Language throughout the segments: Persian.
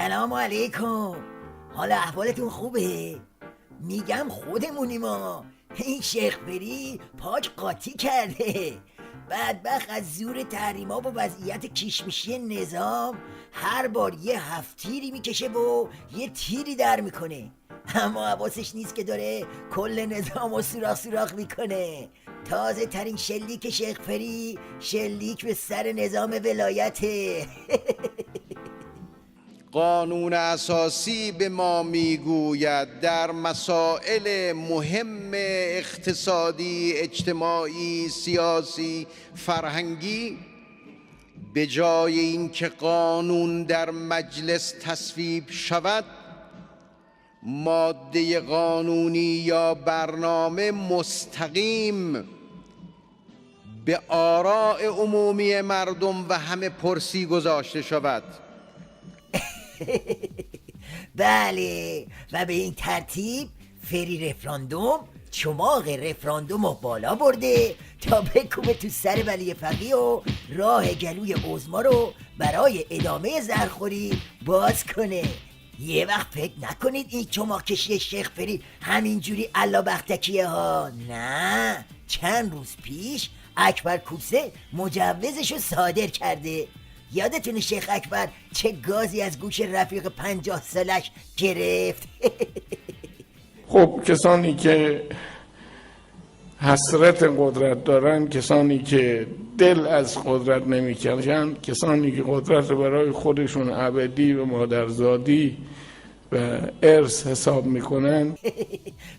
سلام علیکم. حالا احوالتون خوبه؟ میگم خودمونیم ما. این شیخ فری پاک قاطی کرده. بدبخت از زور تحریما و وضعیت کشمشی نظام هر بار یه هفت تیری میکشه و یه تیری در میکنه، اما حواسش نیست که داره کل نظام و سوراخ میکنه. تازه ترین شلیک شیخ فری شلیک به سر نظام ولایته. قانون اساسی به ما میگوید در مسائل مهم اقتصادی، اجتماعی، سیاسی، فرهنگی به جای اینکه قانون در مجلس تصویب شود، ماده قانونی یا برنامه مستقیم به آراء عمومی مردم و همه پرسی گذاشته شود. بله، و به این ترتیب فری رفراندوم چماق رفراندوم رو بالا برده تا بکوبه تو سر ولی فقیه و راه گلوی عظما رو برای ادامه زرخوری باز کنه. یه وقت فکر نکنید این چماق کشی شیخ فری همینجوری الا بختکیه ها، نه، چند روز پیش اکبر کوسه مجوزشو صادر کرده. یادتونه شیخ اکبر چه گازی از گوش رفیق 50 سالش گرفت؟ خب کسانی که حسرت قدرت دارن، کسانی که دل از قدرت نمیکشن، کسانی که قدرت رو برای خودشون ابدی و مادرزادی و ارث حساب میکنن.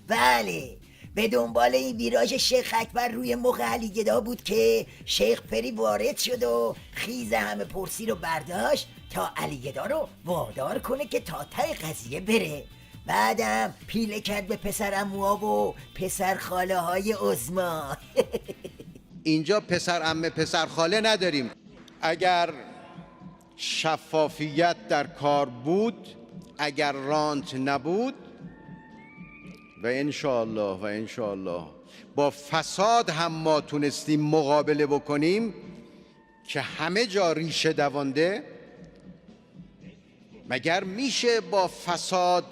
بله، به دنبال این ویراژ شیخ اکبر روی مخ علی گدا بود که شیخ فری وارد شد و خیز همه پرسی رو برداشت تا علی گدا رو وادار کنه که تا ته قضیه بره. بعدم پیله کرد به پسر عموها و پسر خاله های عظما. اینجا پسر عمه پسر خاله نداریم. اگر شفافیت در کار بود، اگر رانت نبود، و انشاءالله با فساد هم ما تونستیم مقابله بکنیم که همه جا ریشه دوانده، مگر میشه با فساد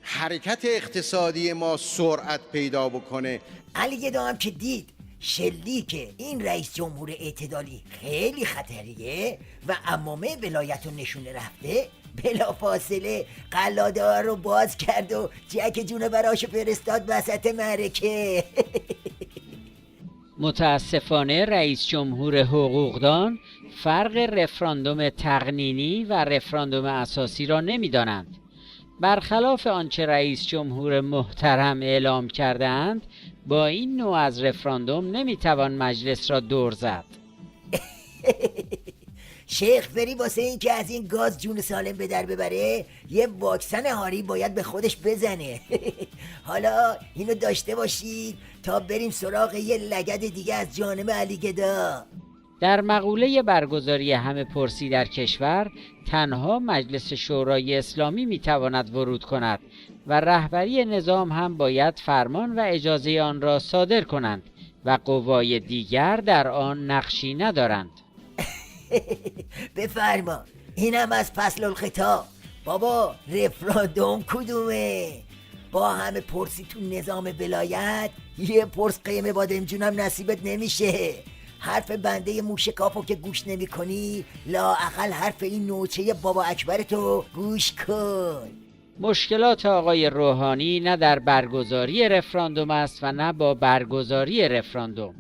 حرکت اقتصادی ما سرعت پیدا بکنه؟ علی گدا هم که دید شلیک این رئیس جمهور اعتدالی خیلی خطریه و عمامه ولایت رو نشونه رفته، بلا فاصله قلاده رو باز کرد و جک جونه براش فرستاد وسط معرکه. متاسفانه رئیس جمهور حقوقدان فرق رفراندوم تقنینی و رفراندوم اساسی را نمی‌دانند. برخلاف آنچه رئیس جمهور محترم اعلام کردند، با این نوع از رفراندوم نمیتوان مجلس را دور زد. شیخ فری واسه این که از این گاز جون سالم به در ببره یه واکسن هاری باید به خودش بزنه. حالا اینو داشته باشید تا بریم سراغ یه لگد دیگه از جانب علی گدا. در مقوله برگزاری همه پرسی در کشور تنها مجلس شورای اسلامی میتواند ورود کند و رهبری نظام هم باید فرمان و اجازه آن را صادر کنند و قوای دیگر در آن نقشی ندارند. بفرما، اینم از فصل الخطاب. بابا رفراندوم کدومه؟ با همه پرسی تو نظام ولایت یه پرس قیمه بادم جونم نصیبت نمیشه. حرف بنده موشکافو که گوش نمی کنی، لااقل حرف این نوچه بابا اکبرتو گوش کن. مشکلات آقای روحانی نه در برگزاری رفراندوم است و نه با برگزاری رفراندوم.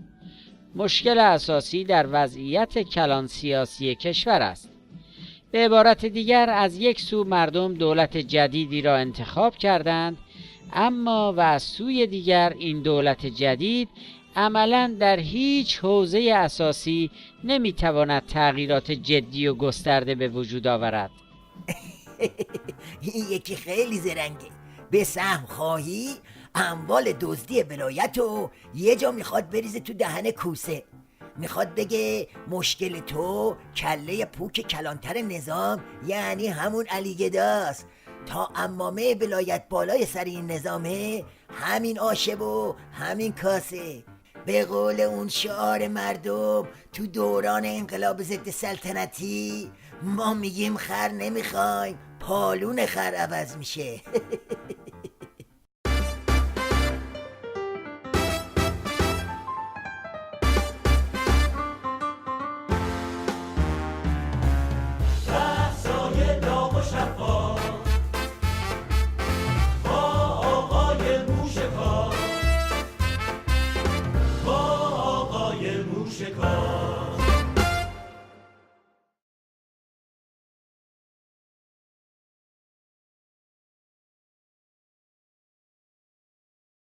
مشکل اساسی در وضعیت کلان سیاسی کشور است. به عبارت دیگر، از یک سو مردم دولت جدیدی را انتخاب کردند، اما و از سوی دیگر این دولت جدید عملاً در هیچ حوزه اساسی نمیتواند تغییرات جدی و گسترده به وجود آورد. این یکی خیلی زرنگه. به سهم خواهی اموال دزدی ولایت رو یه جا میخواد بریزه تو دهن کوسه. میخواد بگه مشکل تو کله پوک کلانتر نظام، یعنی همون علی گداست. تا امامه ولایت بالای سر این نظامه، همین آشه و همین کاسه. به قول اون شعار مردم تو دوران انقلاب ضد سلطنتی، ما میگیم خر نمیخوایم، پالون خر عوض میشه.